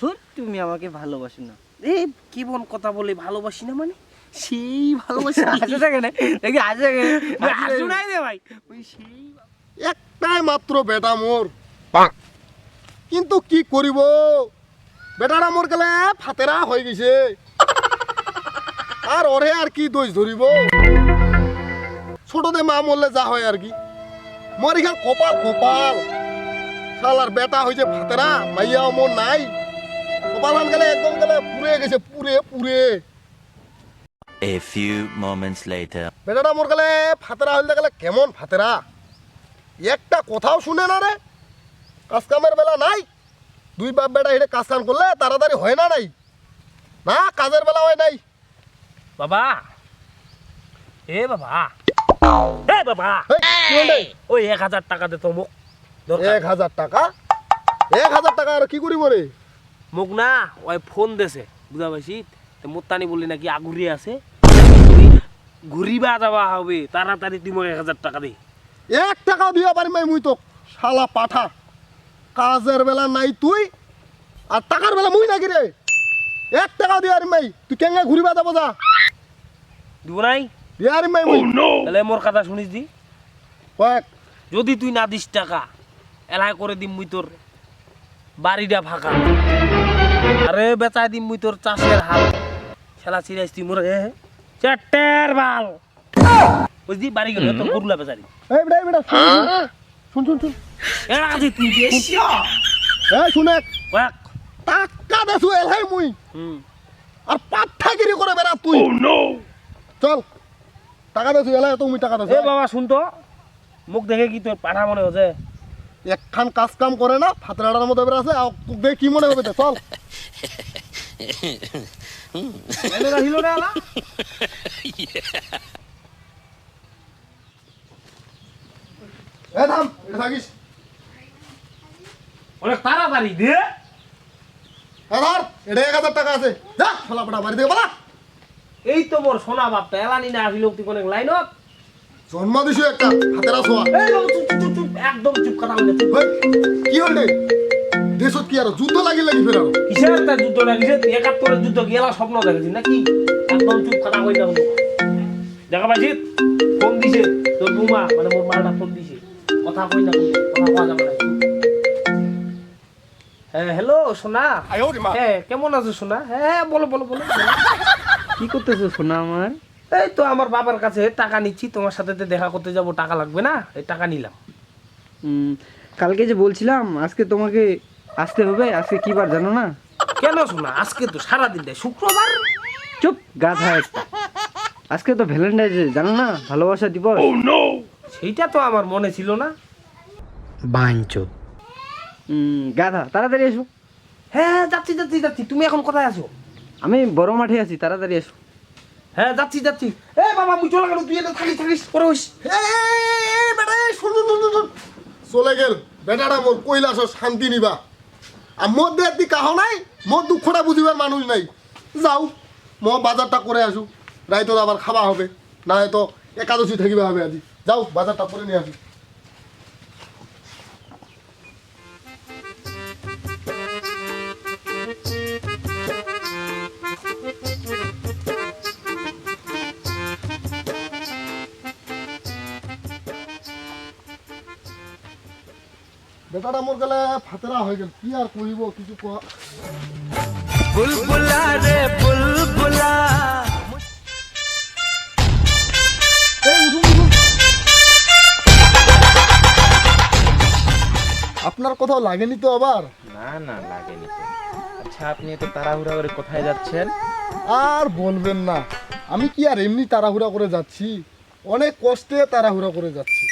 সত্যি তুমি আমাকে ভালোবাসো না? এই কেমন কথা বলে ভালোবাসি না মানে সেই ভালোবাসি আসে থাকে না দেখি আসে আসু নাই রে ভাই ওই সেই একটাই মাত্র বেটা মোর, কিন্তু কি করিব, বেটারা মোর গেলে ফাতেরা হয়ে গেছে, আর ওরে আর কি দোষ ধরিব, ছোটতে মা মরলে যা হয় আর কি, মোর এখান কপাল কপাল, শালার বেটা হয়েছে ফাতেরা, মাইয়াও মোর নাই, কপাল গেলে একদম গেলে পুড়ে গেছে, পুড়ে পুড়ে। A few moments later. বেটাটা মোর গেলে ফাতেরা হইলে গেলে কেমন ফাতেরা, একটা কথাও শুনে না রে, কাজ কামের বেলা নাই, দুই বাপ বেটা হেঁটে কাজ কাম করলে তাড়াতাড়ি হয় না, নাই না কাজের বেলা হয় নাই। বাবা এ বাবা এ বাবা ওই 1000 টাকা দে তো মুখ 1000 টাকা? 1000 টাকা আর কি করিব রে? মুখ না ওই ফোন দেছে বুঝা পাইছি, মোত্তানি বললি নাকি আগুরি আছে, ঘুরিবা যাওয়া হবে, তাড়াতাড়ি তুই মোক 1000 টাকা দে। 1 টাকাও দিয়া পারি মাই মুই তো, শালা পাঠা, কাজের বেলা নাই তুই আর টাকার বেলা মুই নাকি রে? 1 টাকাও দিয়া মাই, তুই কেঙ্গা ঘুরিবা যাবো যা, দিব নাই দিয়া মাই মুই। তাহলে মোর কথা শুনিস দি, কয়েক যদি তুই না দিস টাকা এলাই করে দিম মুই তোর বাড়িটা ফাঁকা, আরে বেচাই দিম মুই তোর চাষের হাল, খেলা চিরাইস তুই মোর চারটের বাল বুঝলি, বাড়ি গেলে তোর গরুলা বেচা দিম। এই বেটা এই বেটা শুন শুন শুন, এর আগে তুই এই শুনে কয়েক টাকা দেছু এলাই মুই, হুম আর পাঠাগিরি করে বেড়া তুই। চল টাকা দেছু এলাই তো মুই টাকা দেছু। এ বাবা শুন তো, মুখ দেখে কি তোর পাঠা মনে হচ্ছে? একখান কাজ কাম করে না, ফাতরাটার মতো বেড়া আছে, আর তোকে দেখে কি মনে হবে? চল এনে রাখিল রে আলা এ থাম, এটা থাকিস, অনেক তাড়াতাড়ি দে। এ ধর, এটা 1000 টাকা আছে, যা শালা বেটা বাড়ি থেকে বলা। এই তো মোর সোনা বাপটা এলানি না আসিল তুই কোন লাইনত জন্ম দিছু একটা হাতেরা ছোয়া। এই বাবু চুপ চুপ চুপ চুপ, একদম চুপ কথা বলে চুপ। হেই, কি হল রে? দেশত কি আর যুদ্ধ লাগি লাগি ফের আরো? কিসের একটা যুদ্ধ লাগিছে? 71 যুদ্ধ গেলা স্বপ্ন দেখেছিস নাকি? একদম চুপ কথা কই না কোনো। দেখা পাইছিস? ফোন দিছে তোর বুমা, মানে মোর মালটা ফোন দিছে, কথা কই না কোনো, কথা কওয়া যাবে না। হ্যাঁ হ্যালো সোনা, হ্যাঁ কেমন আছো সোনা? হ্যাঁ বলো বলো বলো বলো। কি করতেছো সোনা আমার? এই তো আমার বাবার কাছে টাকা নিচ্ছি, তোমার সাথে দেখা করতে যাব, টাকা লাগবে না, এই টাকা নিলাম। কালকে যে বলছিলাম আজকে তোমাকে আসতে হবে, আজকে কি বার জানো না? কেন শোনা, আজকে তো সারাদিনটাই শুক্রবার। চুপ গাধা একটা, আজকে তো ভ্যালেন্টাইন ডে জানো না, ভালোবাসা দিবস। সেইটা তো আমার মনে ছিল না। বাঞ্চো গাধা, তাড়াতাড়ি এসো। হ্যাঁ যাচ্ছি যাচ্ছি যাচ্ছি, তুমি এখন কোথায় আছো? আমি বড় মাঠে আছি, তাড়াতাড়ি এসো। হ্যাঁ যাচ্ছি যাচ্ছি। এ বাবা মুই চলে গেল, তুই এটা থাকিস থাকিস পরে হইস। এই বেটা শুন শুন শুন শুন, চলে গেল বেটাটা মোর, কইলাস শান্তি নিবা, আর মোর দেখ দি কাহ নাই, মোর দুঃখটা বুঝিবার মানুষ নাই। যাও মই বাজারটা করে আসু, রাইতো আবার খাওয়া হবে, না হয়তো একাদশী থাকিবা হবে আজি। যাও বাজারটা করে নিয়ে আসি। বেটাটা মোর গেলে ফাতেরা হয়ে গেল, কি আর করিব কিছু বুলবুলা রে বুলবুলা। আপনার কোথাও লাগেনি তো আবার? না না লাগেনি তো। আচ্ছা আপনি এত তাড়াহুড়া করে কোথায় যাচ্ছেন? আর বলবেন না, আমি কি আর এমনি তাড়াহুড়া করে যাচ্ছি, অনেক কষ্টে তাড়াহুড়া করে যাচ্ছি।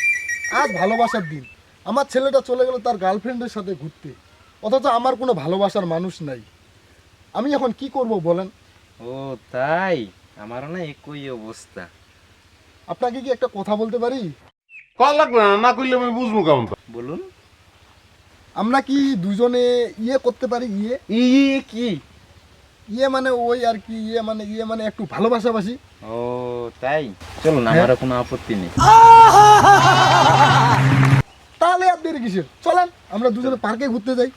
আজ ভালোবাসার দিন, আমার ছেলেটা চলে গেল তার গার্লফ্রেন্ডের সাথে ঘুরতে, অথচ আমার কোনো ভালোবাসার মানুষ নাই। আমি এখন কি করব বলেন? ও তাই, আমারও না একই অবস্থা। আপনাকে কি একটা কথা বলতে পারি? কল লাগবে না, না করলে আমি বুঝবো কেমন। বলুন। আমরা কি দুজনে ইয়ে করতে পারি? ইয়ে কি? ইয়ে মানে ওই আর কি, ইয়ে মানে একটু ভালোবাসাবাসি। ও তাই, চলুন, আমারও কোনো আপত্তি নেই। তাহলে আর দেরি কিসের, চলেন আমরা দুজনে পার্কে ঘুরতে যাই।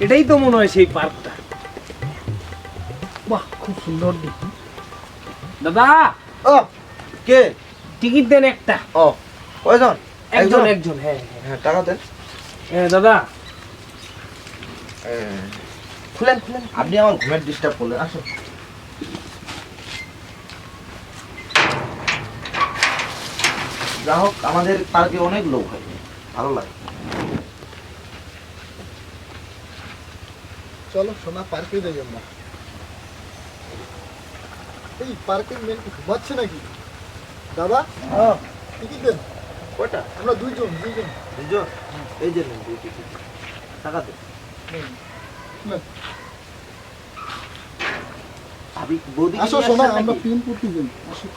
এটাই তো মনে হয় সেই পার্কটা। বাহ, খুব সুন্দর দেখি। দাদা, ও কে? টিকিট দেন একটা। ও কয়জন? একজন একজন, হ্যাঁ হ্যাঁ হ্যাঁ, টাকা দেন। হ্যাঁ দাদা। খুলেন খুলেন, আপনি আমার ঘুমের ডিস্টার্ব করলেন। আসুন। যা হোক, আমাদের পার্কে অনেক লোক হয়, ভালো লাগে। চলো সোনা, পার্কে যাই আমরা। এই পার্কের মেন ঘুমাচ্ছে নাকি? দাদা, টিকিট দেন। কয়টা? আমরা দুইজন। দুজন? এই যে নেন, 2 টিকিট। টাকা দেন। নেন। ভাবি, বৌদি আসো সোনা, আমরা পিন করতে যাই। আসো।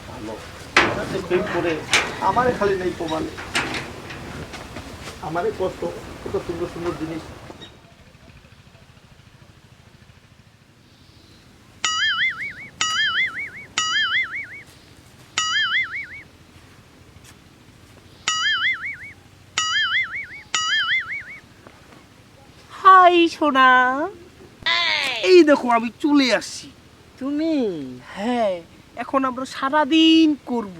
ভালো প্রেম করে আমারে খালি নেই প্রমাণে, আমারে কষ্ট, কত সুন্দর সুন্দর জিনিস। হাই সোনা, এই দেখো আমি চলে আসছি। তুমি? হ্যাঁ, এখন আমরা সারাদিন করব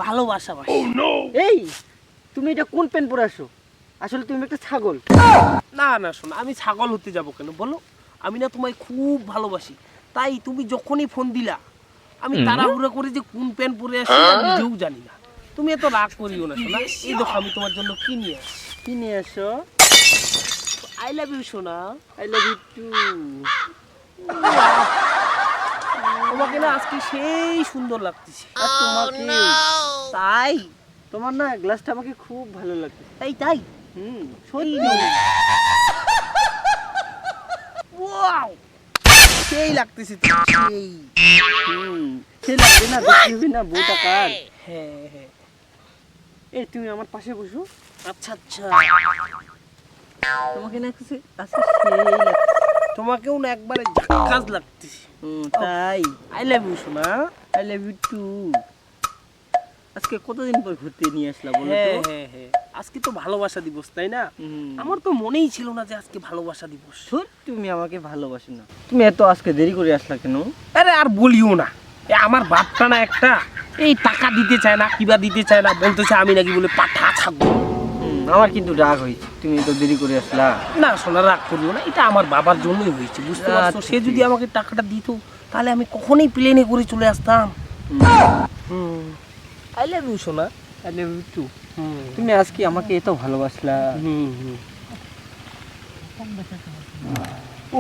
ভালোবাসা বাসা। এই, তুমি এটা কোন প্যান্ট পরে আসো? আসলে তুমি একটা ছাগল। না না শোনা, আমি ছাগল হতে যাব কেন বলো? আমি না তোমায় খুব ভালোবাসি, তাই তুমি যখনই ফোন দিলা আমি তাড়াহুড়া করে যে কোন প্যান্ট পরে আসি আমি নিজেও জানি না। তুমি এত রাগ করিও না শোনা। এই দেখো আমি তোমার জন্য কি নিয়ে আসছি। কি নিয়ে আসো? আই লাভ ইউ সোনা। I love you too. তোমাকে না আজকে সেই সুন্দর লাগতেছে। আর তোমাকে? তাই তোমার না গ্লাসটা আমাকে খুব ভালো লাগে। তাই তাই সত্যি। ওয়াও, সেই লাগতেছে তো, সেই। সে লাগবে না, দেখতে হবে না বউটা কার। হ্যাঁ হ্যাঁ, এই তুমি আমার পাশে বসো। আচ্ছা আচ্ছা। তোমাকে না কাছে সেই লাগছে। তোমাকেও না একবারে ঝাক্কাস লাগতেছে। তাই আই লাভ ইউ সোনা। I love you too. আজকে কতদিন পর ঘুরতে নিয়ে আসলা বলো হ্যাঁ তো? হ্যাঁ হ্যাঁ, আজকে তো ভালোবাসা দিবস তাই না? হুম। আমার তো মনেই ছিল না যে আজকে ভালোবাসা দিবস। ধুর, তুমি আমাকে ভালোবাসো না। তুমি এত আজকে দেরি করে আসলা কেন? আরে আর বলিও না, এ আমার বাপটা না একটা এই টাকা দিতে চায় না, কিবা দিতে চায় না, বলতেছে আমি নাকি বলে পাঠা ছাগল। আমার কিন্তু রাগ হয়েছে, তুমি তো দেরি করে আসলা। না সোনা, রাগ করিও না, এটা আমার বাবার জন্যই হয়েছে, বুঝতে পারছো? আচ্ছা, সে যদি আমাকে টাকাটা দিত তাহলে আমি কখনোই প্লেনে করে চলে আসতাম। আই লাভ ইউ সোনা। I love you too. তুমি আজকে আমাকে এত ভালোবাসলা।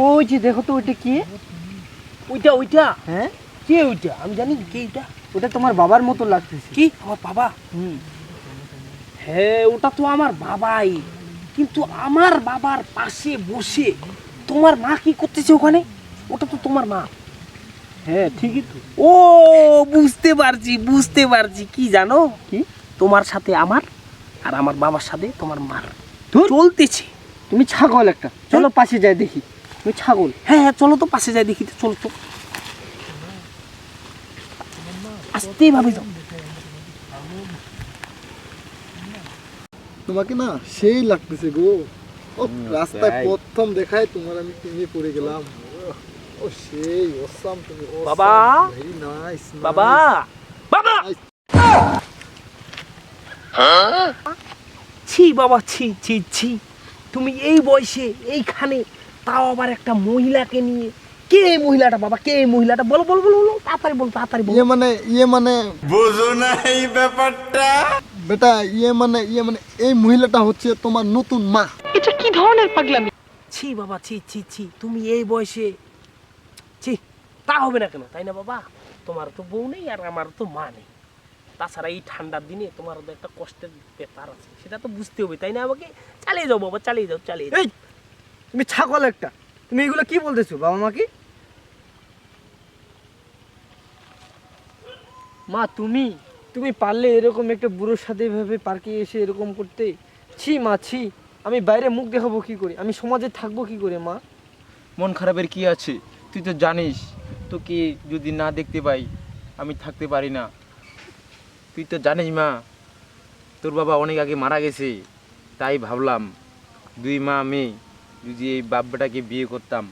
ওই যে দেখো তো, ওইটা কি? ওইটা ওইটা হ্যাঁ, কে? ওইটা আমি জানি কে ওইটা। ওটা তোমার বাবার মতো লাগতেছে। কি আমার বাবা? হ্যাঁ, ওটা তো আমার বাবাই, কিন্তু আমার বাবার পাশে বসে তোমার মা কি করতেছে ওখানে? ওটা তো তোমার মা। হ্যাঁ ঠিকই তো। ও বুঝতে পারছি কি জানো? কি? তোমার সাথে আমার আর আমার বাবার সাথে তোমার মার ধুর। চলতেছে। তুমি ছাগল একটা, চলো পাশে যাই দেখি। তুমি ছাগল। হ্যাঁ হ্যাঁ, চলো তো পাশে যাই দেখি তো, চলো তো। আস্তেই ভাবে যাও। তোমাকে না সেই লাগতেছে গো। ও রাস্তায় প্রথম দেখায় তোমার আমি প্রেমে পড়ে গেলাম। ও সেই অসাম তুমি। বাবা, ভেরি নাইস বাবা, বাবা। ছি বাবা, ছি ছি ছি, তুমি এই বয়সে এইখানে, তাও আবার একটা মহিলাকে নিয়ে। কে এই মহিলাটা বাবা? কে এই মহিলাটা? বলো বলো বলো বলো, তাড়াতাড়ি বলো, তাড়াতাড়ি বলো। ইয়ে মানে বুঝো না এই ব্যাপারটা? বেটা, ইয়ে মানে এই মহিলাটা হচ্ছে তোমার নতুন মা। ছি বাবা, ছি ছি ছি, তুমি এই বয়সে, ছি। তা হবে না কেন, তাই না বাবা? তোমার তো বউ নেই আর আমার তো মা নেই। তাছাড়া এই ঠান্ডার দিনে তোমার তো একটা কষ্টের ব্যাপার আছে, সেটা তো বুঝতে হবে, তাই না? আমাকে চালিয়ে যাও বাবা, চালিয়ে যাও, চালিয়ে যাও। এই, তুমি ছাগল একটা, তুমি এগুলো কি বলতেছো বাবা মাকে? মা, তুমি পারলে এরকম একটা বুড়োর সাথে এভাবে পার্কে এসে এরকম করতে? ছি মা, ছি। আমি বাইরে মুখ দেখাবো কি করে? আমি সমাজে থাকবো কি করে মা? মন খারাপের কি আছে? তুই তো জানিস, তোকে যদি না দেখতে পাই আমি থাকতে পারি না। তুই তো জানিস মা, তোর বাবা অনেক আগে মারা গেছে, তাই ভাবলাম 2 মা আমি যদি এই বাব্বাটাকে বিয়ে করতাম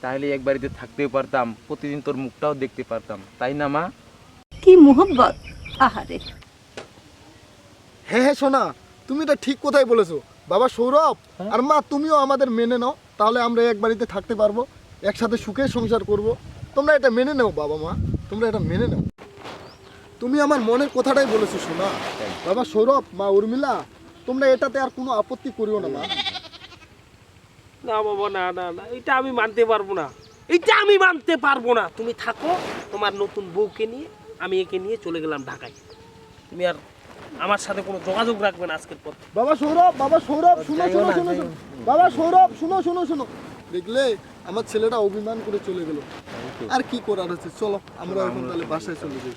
তাহলে এক বাড়িতে থাকতেও পারতাম, প্রতিদিন তোর মুখটাও দেখতে পারতাম, তাই না মা? কি মোহব্বত! আহারে, হ্যাঁ হ্যাঁ শোনা, তুমি এটা ঠিক কথাই বলেছো। বাবা সৌরভ আর মা তুমিও আমাদের মেনে নাও, তাহলে আমরা এক বাড়িতে থাকতে পারবো, একসাথে সুখে সংসার করব। তোমরা এটা মেনে নাও বাবা মা, তোমরা এটা মেনে নাও। তুমি আমার মনের কথাটাই বলেছো শোনা। বাবা সৌরভ, মা উর্মিলা, তোমরা এটাতে আর কোনো আপত্তি করিও না মা। না বাবা, না না না, এটা আমি মানতে পারবো না, এটা আমি মানতে পারবো না। তুমি থাকো তোমার নতুন বউকে নিয়ে, আমি একে নিয়ে চলে গেলাম ঢাকায়। তুমি আর আমার সাথে কোনো যোগাযোগ রাখবে না আজকের পর। বাবা সৌরভ, বাবা সৌরভ, শুনো শুনো শুনো শুনো, বাবা সৌরভ শুনো শুনো শুনো, দেখলে আমার ছেলেটা অভিমান করে চলে গেল, আর কি করার আছে, চলো আমরা এখন তাহলে বাসায় চলে যাই।